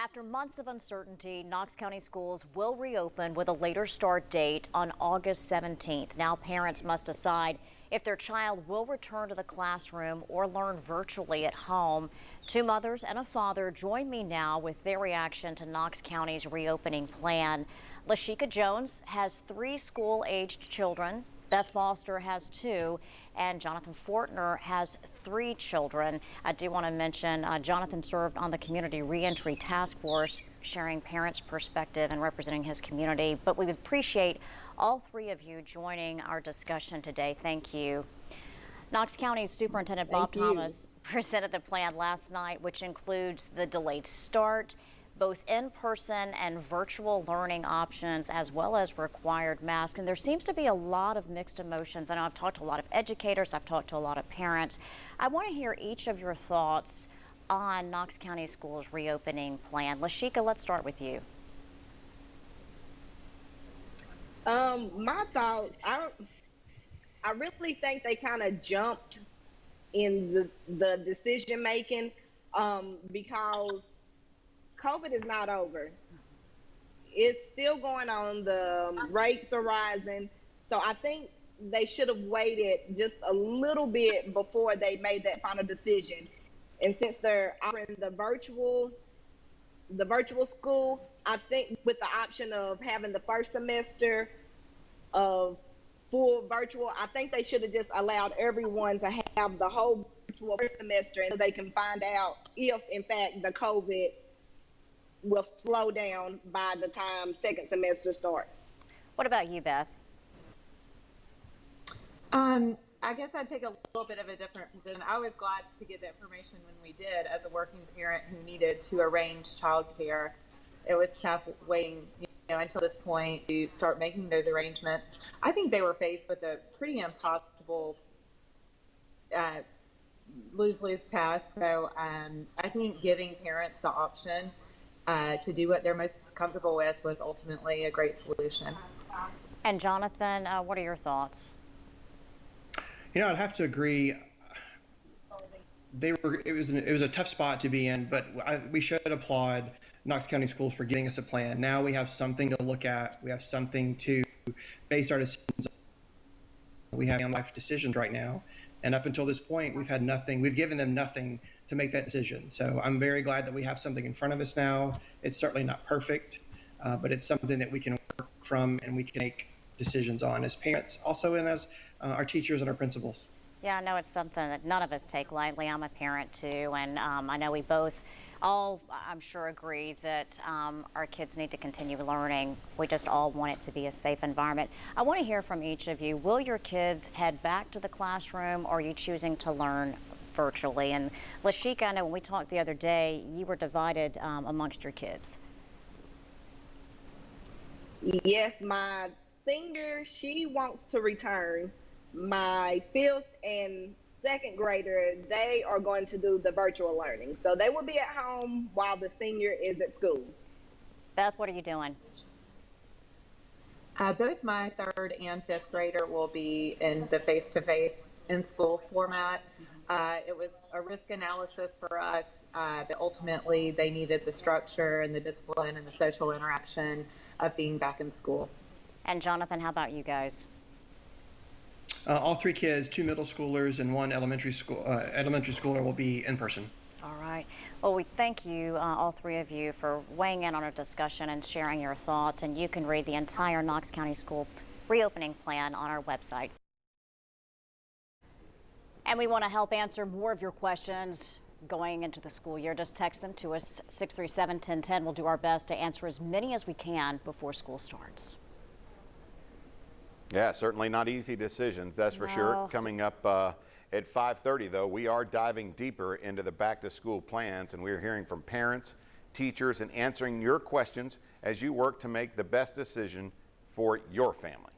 After months of uncertainty, Knox County Schools will reopen with a later start date on August 17th. Now parents must decide if their child will return to the classroom or learn virtually at home. Two mothers and a father join me now with their reaction to Knox County's reopening plan. Lashika Jones has 3 school-aged children. Beth Foster has 2, and Jonathan Fortner has 3 children. I do want to mention Jonathan served on the Community Reentry Task Force, sharing parents' perspective and representing his community. But we appreciate all 3 of you joining our discussion today. Thank you. Knox County Superintendent Bob Thomas presented the plan last night, which includes the delayed start, both in-person and virtual learning options, as well as required masks. And there seems to be a lot of mixed emotions. I know I've talked to a lot of educators, I've talked to a lot of parents. I want to hear each of your thoughts on Knox County School's reopening plan. Lashika, let's start with you. My thoughts, I really think they kind of jumped in the decision making because COVID is not over. It's still going on. The rates are rising. So I think they should have waited just a little bit before they made that final decision. And since they're offering the virtual school, I think with the option of having the first semester of full virtual, I think they should have just allowed everyone to have the whole virtual first semester so they can find out if, in fact, the COVID will slow down by the time second semester starts. What about you, Beth? I guess I'd take a little bit of a different position. I was glad to get the information when we did as a working parent who needed to arrange childcare. It was tough waiting, until this point to start making those arrangements. I think they were faced with a pretty impossible lose-lose task. So I think giving parents the option to do what they're most comfortable with was ultimately a great solution. And Jonathan, what are your thoughts? I'd have to agree. It was a tough spot to be in, but we should applaud Knox County Schools for giving us a plan. Now we have something to look at. We have something to base our decisions on. We have life decisions right now. And up until this point, we've had nothing. We've given them nothing to make that decision. So I'm very glad that we have something in front of us now. It's certainly not perfect, but it's something that we can work from and we can make decisions on as parents, also and as our teachers and our principals. Yeah, I know it's something that none of us take lightly. I'm a parent too, and I know we both all, I'm sure, agree that our kids need to continue learning. We just all want it to be a safe environment. I want to hear from each of you. Will your kids head back to the classroom, or are you choosing to learn virtually? And Lashika, I know when we talked the other day, you were divided amongst your kids. Yes, my senior, she wants to return. My 5th and 2nd grader, they are going to do the virtual learning. So they will be at home while the senior is at school. Beth, what are you doing? Both my 3rd and 5th grader will be in the face-to-face in-school format. It was a risk analysis for us, but ultimately they needed the structure and the discipline and the social interaction of being back in school. And Jonathan, how about you guys? All 3 kids, 2 middle schoolers and 1 elementary schooler will be in person. All right. Well, we thank you, all 3 of you, for weighing in on our discussion and sharing your thoughts. And you can read the entire Knox County School reopening plan on our website. And we want to help answer more of your questions going into the school year. Just text them to us, 637-1010. We'll do our best to answer as many as we can before school starts. Yeah, certainly not easy decisions, that's for sure. Coming up at 5:30, though, we are diving deeper into the back-to-school plans, and we're hearing from parents, teachers, and answering your questions as you work to make the best decision for your family.